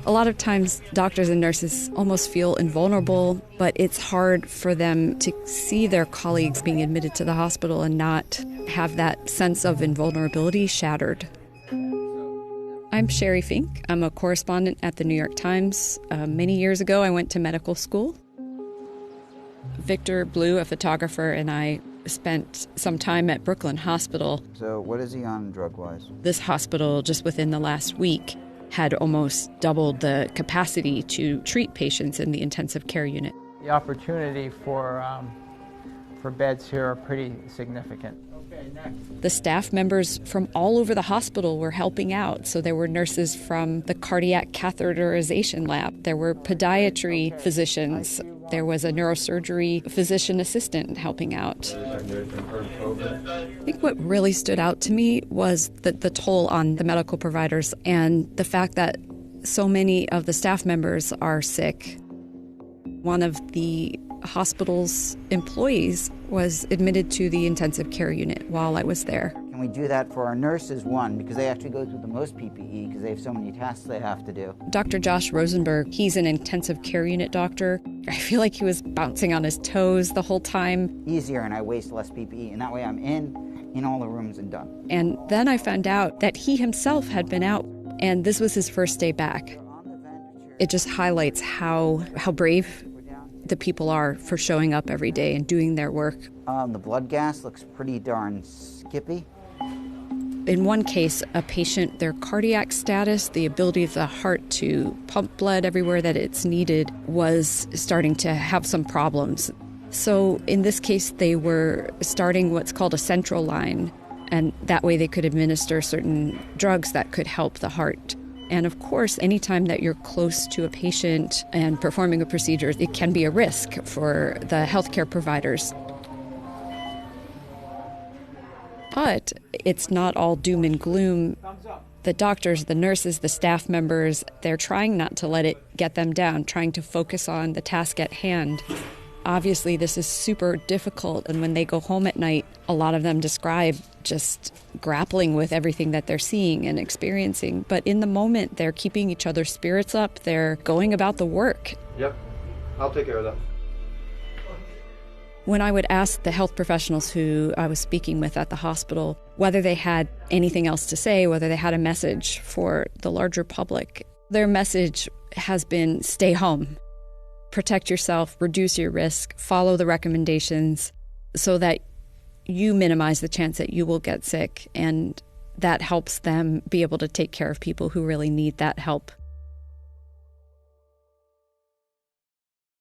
A lot of times, doctors and nurses almost feel invulnerable, but it's hard for them to see their colleagues being admitted to the hospital and not have that sense of invulnerability shattered. I'm Sherry Fink. I'm a correspondent at the New York Times. Many years ago, I went to medical school. Victor Blue, a photographer, and I spent some time at Brooklyn Hospital. So what is he on drug-wise? This hospital, just within the last week, had almost doubled the capacity to treat patients in the intensive care unit. The opportunity for beds here are pretty significant. The staff members from all over the hospital were helping out. So there were nurses from the cardiac catheterization lab. There were podiatry physicians. There was a neurosurgery physician assistant helping out. I think what really stood out to me was the toll on the medical providers and the fact that so many of the staff members are sick. One of the hospital's employees was admitted to the intensive care unit while I was there. Can we do that for our nurses, one, because they actually go through the most PPE because they have so many tasks they have to do. Dr. Josh Rosenberg, he's an intensive care unit doctor. I feel like he was bouncing on his toes the whole time. Easier, and I waste less PPE, and that way I'm in all the rooms and done. And then I found out that he himself had been out, and this was his first day back. It just highlights how brave the people are for showing up every day and doing their work. The blood gas looks pretty darn skippy. In one case, a patient, their cardiac status, the ability of the heart to pump blood everywhere that it's needed, was starting to have some problems. So in this case, they were starting what's called a central line, and that way they could administer certain drugs that could help the heart. And of course, anytime that you're close to a patient and performing a procedure, it can be a risk for the healthcare providers. But it's not all doom and gloom. The doctors, the nurses, the staff members, they're trying not to let it get them down, trying to focus on the task at hand. Obviously, this is super difficult, and when they go home at night, a lot of them describe just grappling with everything that they're seeing and experiencing. But in the moment, they're keeping each other's spirits up. They're going about the work. Yep, I'll take care of that. When I would ask the health professionals who I was speaking with at the hospital whether they had anything else to say, whether they had a message for the larger public, their message has been stay home. Protect yourself, reduce your risk, follow the recommendations so that you minimize the chance that you will get sick, and that helps them be able to take care of people who really need that help.